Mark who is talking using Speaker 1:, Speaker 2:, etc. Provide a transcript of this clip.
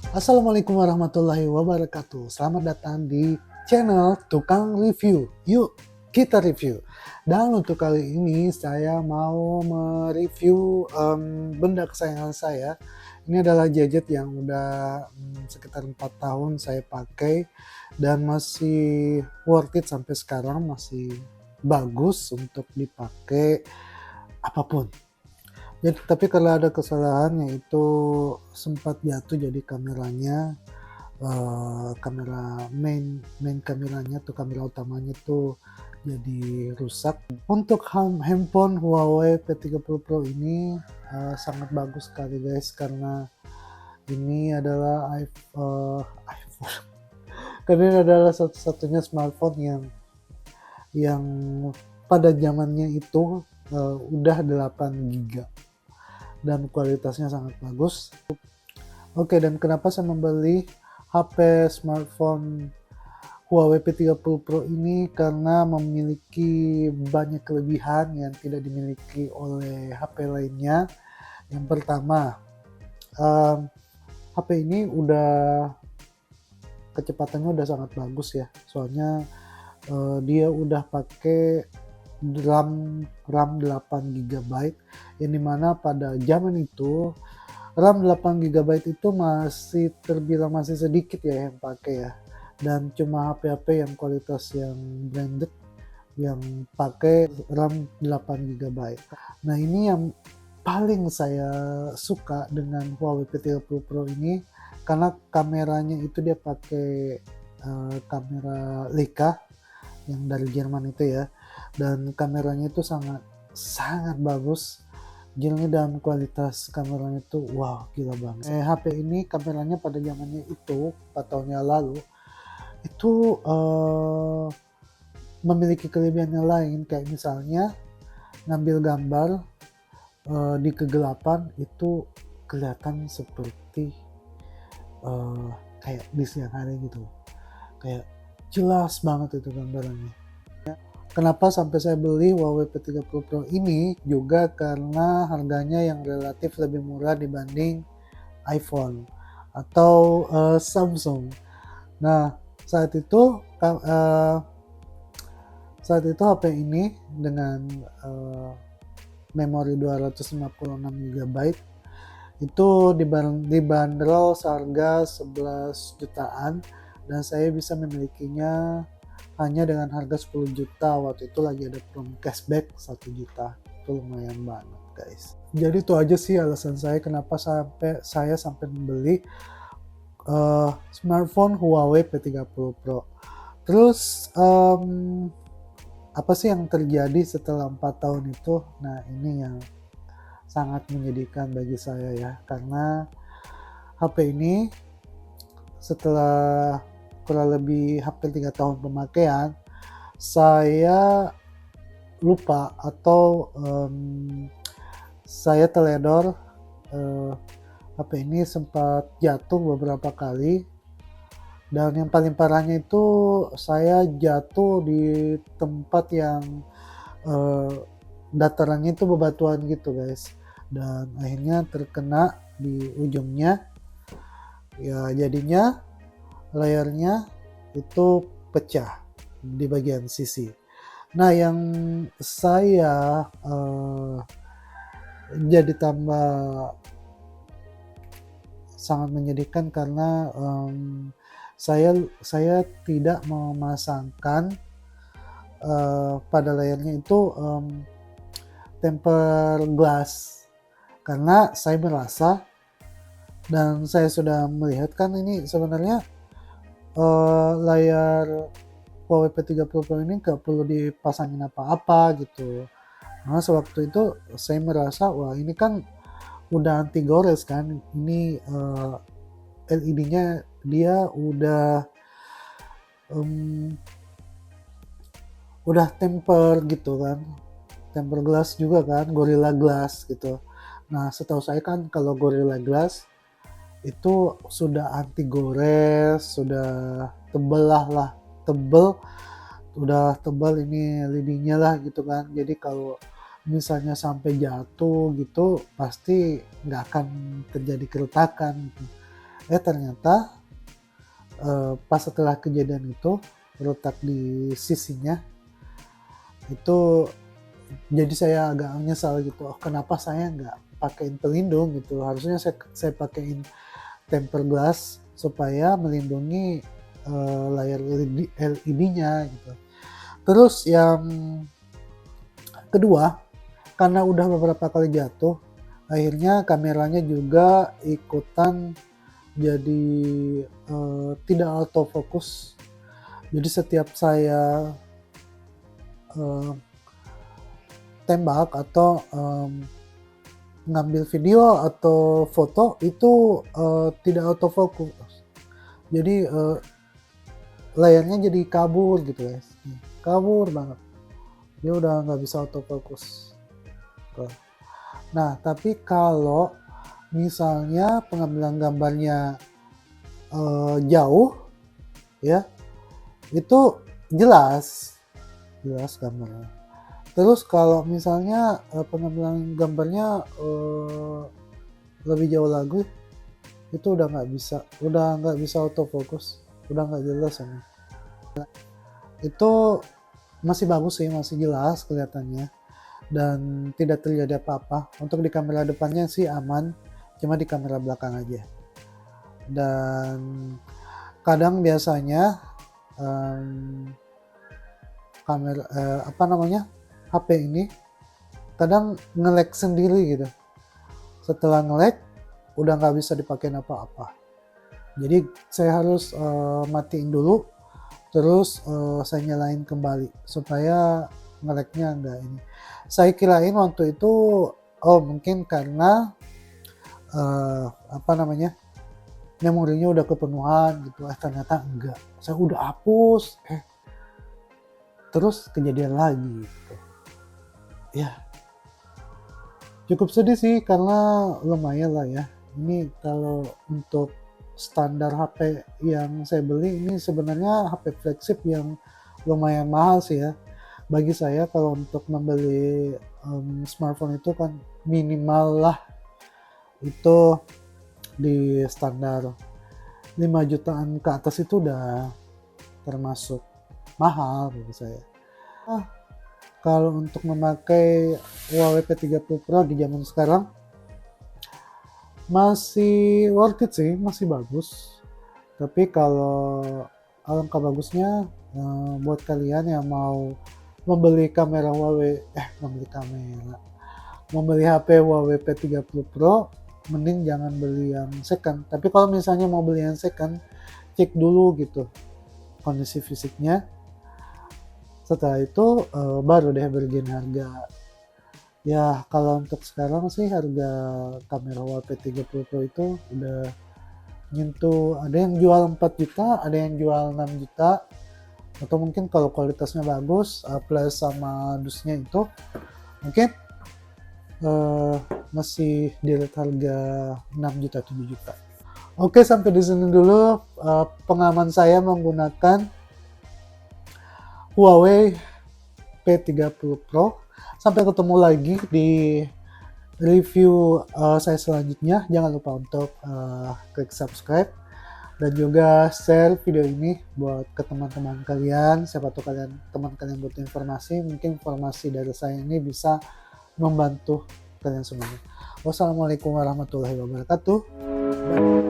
Speaker 1: Assalamualaikum warahmatullahi wabarakatuh. Selamat datang di channel Tukang Review. Yuk kita review. Dan untuk kali ini saya mau mereview benda kesayangan saya. Ini adalah gadget yang udah sekitar 4 tahun saya pakai dan masih worth it sampai sekarang, masih bagus untuk dipakai apapun. Jadi, tapi kalau ada kesalahan yaitu sempat jatuh, jadi kameranya, kamera main kameranya tuh, kamera utamanya tuh jadi rusak. Untuk handphone Huawei P30 Pro ini sangat bagus sekali guys, karena ini adalah iPhone. Karena ini adalah satu-satunya smartphone yang pada zamannya itu udah 8 GB dan kualitasnya sangat bagus. Oke, dan kenapa saya membeli HP smartphone Huawei P30 Pro ini? Karena memiliki banyak kelebihan yang tidak dimiliki oleh HP lainnya. Yang pertama, HP ini kecepatannya udah sangat bagus ya, soalnya dia udah pakai RAM 8 GB, yang dimana pada zaman itu RAM 8 GB itu masih terbilang masih sedikit ya yang pakai ya, dan cuma HP-HP yang kualitas yang branded yang pakai RAM 8 GB. Nah, ini yang paling saya suka dengan Huawei P30 Pro ini, karena kameranya itu dia pakai kamera Leica yang dari Jerman itu ya, dan kameranya itu sangat bagus jilnya, dan kualitas kameranya itu wow, gila banget. HP ini kameranya pada zamannya itu 4 tahun yang lalu itu memiliki kelebihan yang lain, kayak misalnya ngambil gambar di kegelapan itu kelihatan seperti kayak di siang hari gitu, kayak jelas banget itu gambarannya. Kenapa sampai saya beli Huawei P30 Pro ini juga karena harganya yang relatif lebih murah dibanding iPhone atau Samsung. Nah, saat itu HP ini dengan memori 256 GB itu dibanderol seharga 11 jutaan, dan saya bisa memilikinya hanya dengan harga 10 juta. Waktu itu lagi ada promo cashback 1 juta. Itu lumayan banget guys. Jadi itu aja sih alasan saya kenapa saya sampai membeli smartphone Huawei P30 Pro. Terus apa sih yang terjadi setelah 4 tahun itu? Nah, ini yang sangat menyedihkan bagi saya ya, karena HP ini setelah kurang lebih hampir 3 tahun pemakaian, saya lupa atau saya teledor, HP ini sempat jatuh beberapa kali, dan yang paling parahnya itu saya jatuh di tempat yang datarannya itu bebatuan gitu guys, dan akhirnya terkena di ujungnya ya, jadinya layarnya itu pecah di bagian sisi. Nah, yang saya jadi tambah sangat menyedihkan karena saya tidak memasangkan pada layarnya itu tempered glass, karena saya merasa dan saya sudah melihat kan ini sebenarnya layar Huawei P30 Pro ini nggak perlu dipasangin apa-apa gitu. Karena sewaktu itu saya merasa wah, ini kan udah anti gores kan, ini LED-nya dia udah temper gitu kan, temper glass juga kan, Gorilla Glass gitu. Nah, setahu saya kan kalau Gorilla Glass itu sudah anti gores, sudah tebel udah tebal ini lidinya lah gitu kan. Jadi kalau misalnya sampai jatuh gitu pasti nggak akan terjadi keretakan gitu. Ternyata pas setelah kejadian itu retak di sisinya itu, jadi saya agak menyesal gitu. Oh, kenapa saya nggak pakein pelindung gitu? Harusnya saya pakein tempered glass supaya melindungi layar LED-nya gitu. Terus yang kedua, karena udah beberapa kali jatuh, akhirnya kameranya juga ikutan jadi tidak autofocus. Jadi setiap saya tembak atau ngambil video atau foto itu tidak autofocus. Jadi layarnya jadi kabur gitu guys, kabur banget. Dia udah nggak bisa autofocus. Tuh. Nah, tapi kalau misalnya pengambilan gambarnya jauh, ya, itu jelas gambarnya. Terus kalau misalnya pengambilan gambarnya lebih jauh lagi, itu udah nggak bisa autofocus, udah nggak jelas ini. Itu masih bagus sih, masih jelas kelihatannya dan tidak terjadi apa-apa. Untuk di kamera depannya sih aman, cuma di kamera belakang aja. Dan kadang biasanya HP ini kadang nge-lag sendiri gitu. Setelah nge-lag udah nggak bisa dipakai apa-apa. Jadi saya harus matiin dulu, terus saya nyalain kembali supaya nge-lag-nya enggak ini. Saya kirain waktu itu mungkin karena memorinya udah kepenuhan gitu. Ternyata enggak. Saya udah hapus, terus kejadian lagi gitu. Ya, cukup sedih sih karena lumayan lah ya. Ini kalau untuk standar HP yang saya beli ini sebenarnya HP flagship yang lumayan mahal sih ya. Bagi saya kalau untuk membeli smartphone itu kan minimal lah itu di standar 5 jutaan ke atas itu udah termasuk mahal bagi saya. Kalau untuk memakai Huawei P30 Pro di zaman sekarang masih worth it sih, masih bagus. Tapi kalau alangkah bagusnya buat kalian yang mau membeli membeli HP Huawei P30 Pro, mending jangan beli yang second. Tapi kalau misalnya mau beli yang second, cek dulu gitu kondisi fisiknya. Setelah itu baru deh bergen harga. Ya kalau untuk sekarang sih harga kamera Huawei P30 Pro itu udah nyentuh, ada yang jual 4 juta, ada yang jual 6 juta. Atau mungkin kalau kualitasnya bagus plus sama dusnya itu mungkin masih di rate harga 6 juta 7 juta. Oke, sampai di sini dulu pengalaman saya menggunakan Huawei P30 Pro. Sampai ketemu lagi di review saya selanjutnya. Jangan lupa untuk klik subscribe dan juga share video ini buat ke teman-teman kalian. Siapa tahu teman kalian butuh informasi, mungkin informasi dari saya ini bisa membantu kalian semuanya. Wassalamualaikum warahmatullahi wabarakatuh. Bye.